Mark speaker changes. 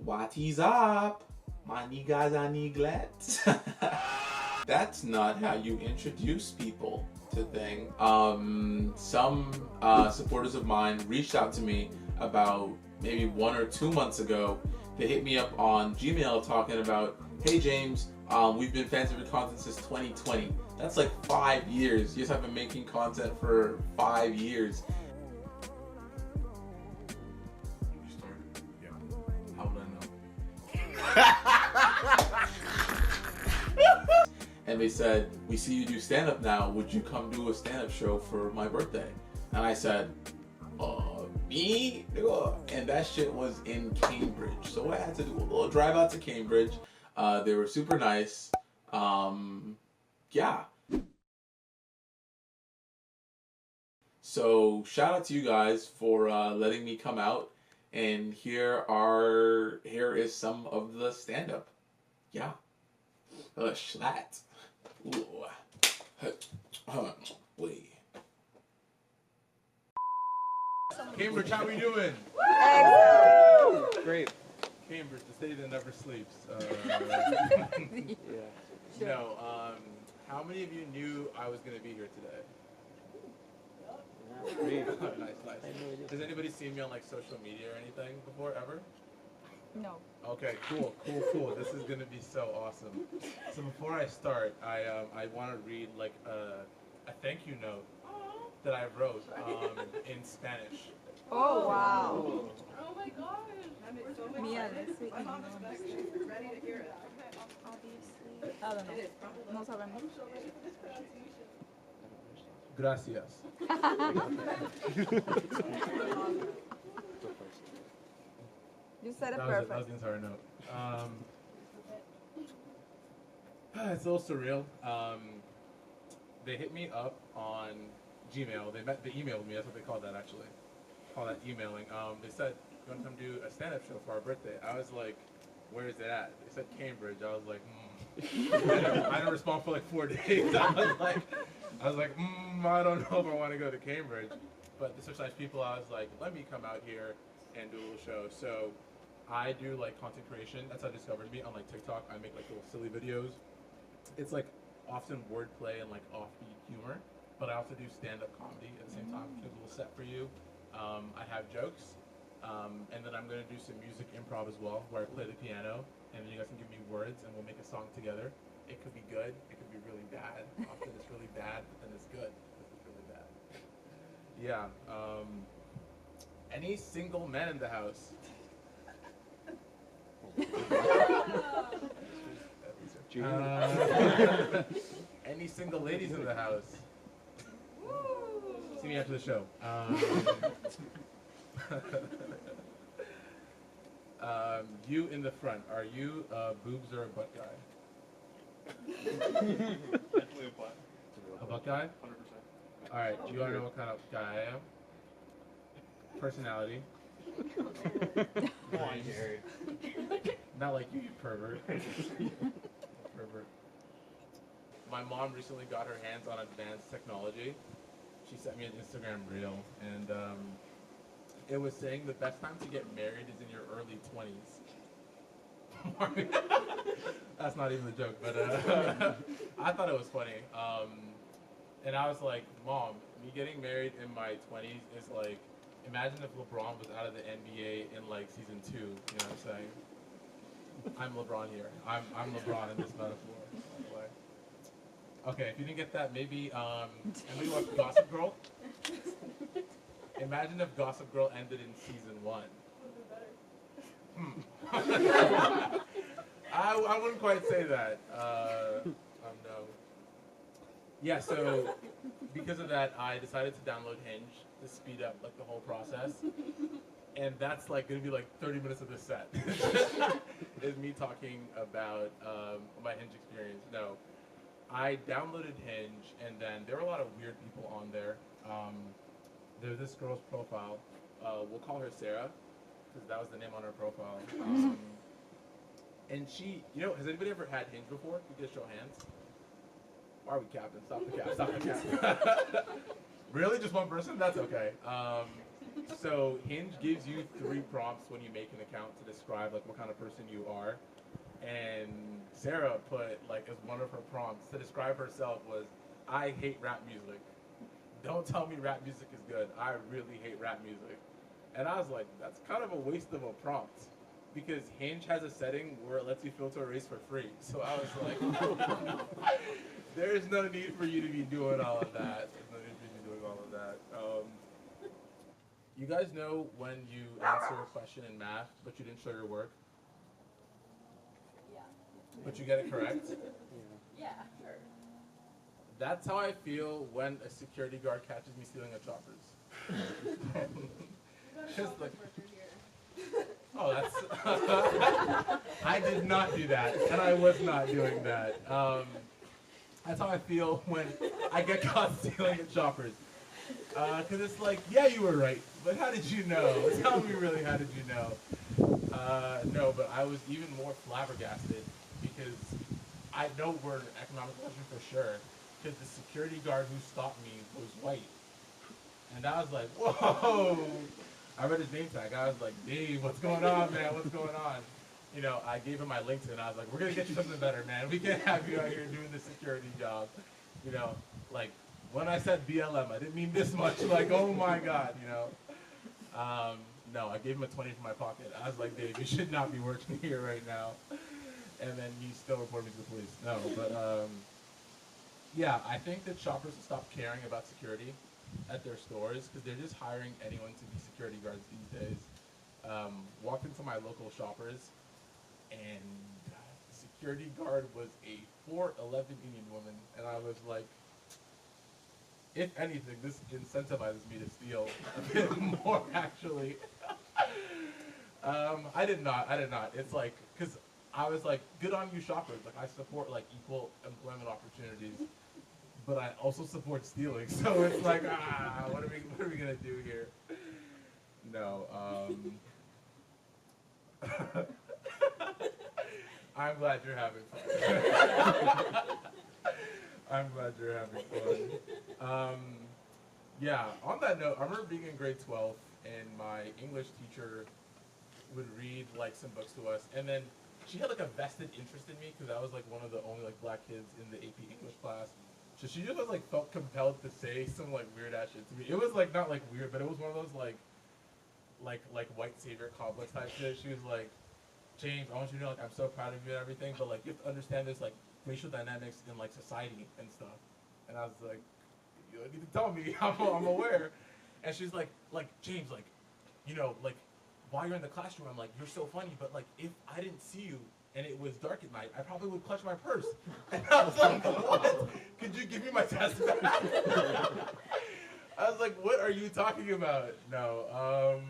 Speaker 1: What is up, my niggas and nigglets? That's not how you introduce people to things. Some supporters of mine reached out to me about maybe 1 or 2 months ago. They hit me up on Gmail talking about, hey James, we've been fans of your content since 2020. That's like 5 years. You just have been making content for 5 years. You started? Yeah. How would I know? And they said, we see you do stand-up now. Would you come do a stand-up show for my birthday? And I said, me? And that shit was in Cambridge. So I had to do a little drive out to Cambridge. They were super nice. Yeah. So shout out to you guys for letting me come out. And here is some of the stand-up. Yeah. Schlatt. Ooh. Wait.
Speaker 2: Cambridge, how we doing?
Speaker 3: Great.
Speaker 2: Cambridge, the city that never sleeps.
Speaker 3: Yeah.
Speaker 2: No, how many of you knew I was going to be here today? Nice. Has anybody seen me on like social media or anything before, ever?
Speaker 4: No.
Speaker 2: Okay, cool. This is going to be so awesome. So before I start, I want to read like a thank you note that I wrote in Spanish.
Speaker 4: Oh, wow.
Speaker 5: Oh my gosh.
Speaker 4: Mia, let's see.
Speaker 5: My mom is ready to hear it.
Speaker 4: Obviously. I don't know. No sabemos.
Speaker 2: Gracias.
Speaker 4: You said it
Speaker 2: That was
Speaker 4: perfect.
Speaker 2: the entire note. It's a little surreal. They hit me up on Gmail. They emailed me. That's what they call that, actually. Call that emailing. They said, you want to come do a stand-up show for our birthday? I was like, where is it at? They said Cambridge. I was like, I didn't respond for like 4 days. I was like, I don't know if I want to go to Cambridge. But there's such nice people. I was like, let me come out here and do a little show. So I do like content creation. That's how they discovered me on like TikTok. I make like little silly videos. It's like often wordplay and like offbeat humor. But I also do stand-up comedy at the same time. Do a little set for you. I have jokes. And then I'm going to do some music improv as well, where I play the piano, and then you guys can give me words, and we'll make a song together. It could be good, it could be really bad. Often it's really bad, but then it's good because it's really bad. Yeah. Any single men in the house? Any single ladies in the house? See me after the show. You in the front, are you a boobs or a butt guy?
Speaker 3: Definitely a butt.
Speaker 2: A butt guy?
Speaker 3: 100%.
Speaker 2: Alright, do you want to know what kind of guy I am? Personality.
Speaker 3: Come on, Jared.
Speaker 2: Not like you pervert. Pervert. My mom recently got her hands on advanced technology. She sent me an Instagram reel, and it was saying the best time to get married is in your early 20s. That's not even a joke, but I thought it was funny. And I was like, Mom, me getting married in my 20s is like, imagine if LeBron was out of the NBA in like season 2, you know what I'm saying? I'm LeBron here. I'm LeBron in this metaphor, by the way. Okay, if you didn't get that, maybe we watch Gossip Girl. Imagine if Gossip Girl ended in season 1. I wouldn't quite say that. No. Yeah, so because of that, I decided to download Hinge to speed up like the whole process. And that's like gonna be like 30 minutes of this set. Is me talking about my Hinge experience. No. I downloaded Hinge, and then there were a lot of weird people on there. There's this girl's profile. We'll call her Sarah, because that was the name on her profile. And she, has anybody ever had Hinge before? You guys show hands. Why are we capping? Stop the cap. Really? Just one person? That's okay. So Hinge gives you 3 prompts when you make an account to describe like what kind of person you are. And Sarah put like as one of her prompts to describe herself was, I hate rap music. Don't tell me rap music is good. I really hate rap music. And I was like, that's kind of a waste of a prompt. Because Hinge has a setting where it lets you filter a race for free. So I was like, there's no need for you to be doing all of that. There's no need for you to be doing all of that. You guys know when you answer a question in math, but you didn't show your work?
Speaker 4: Yeah.
Speaker 2: But you get it correct?
Speaker 4: Yeah, sure.
Speaker 2: That's how I feel when a security guard catches me stealing a Choppers. Just like, oh, that's. I did not do that, and I was not doing that. That's how I feel when I get caught stealing at Choppers. Because it's like, yeah, you were right, but how did you know? Tell me really, how did you know? No, but I was even more flabbergasted because I know we're in an economic question for sure, because the security guard who stopped me was white. And I was like, whoa! I read his name tag. I was like, Dave, what's going on, man? What's going on? You know, I gave him my LinkedIn, and I was like, we're going to get you something better, man. We can't have you out here doing this security job. You know, like, when I said BLM, I didn't mean this much. Like, oh my God, you know. No, I gave him a 20 from my pocket. I was like, Dave, you should not be working here right now. And then he still reported me to the police. No, but yeah, I think that shoppers will stop caring about security at their stores because they're just hiring anyone to be security guards these days. Walked into my local Shoppers, and the security guard was a 4'11" Indian woman, and I was like, if anything, this incentivizes me to steal a bit more, actually. I did not. It's like, because I was like, good on you, shoppers. Like, I support, like, equal employment opportunities, but I also support stealing. So it's like, what are we going to do here? No, I'm glad you're having fun. I'm glad you're having fun. Yeah, on that note, I remember being in grade 12, and my English teacher would read, like, some books to us, and then she had, like, a vested interest in me, because I was, like, one of the only, like, black kids in the AP English class. So she just, like, felt compelled to say some, like, weird-ass shit to me. It was, like, not, like, weird, but it was one of those, like white savior complex type shit. She was like, James, I want you to know, like, I'm so proud of you and everything, but, like, you have to understand this, like, racial dynamics in, like, society and stuff. And I was like, you don't need to tell me, I'm aware. And she's like, James, like, you know, like, while you're in the classroom, I'm like, you're so funny, but, like, if I didn't see you and it was dark at night, I probably would clutch my purse. And I was like, what? Could you give me my test back? I was like, what are you talking about? No,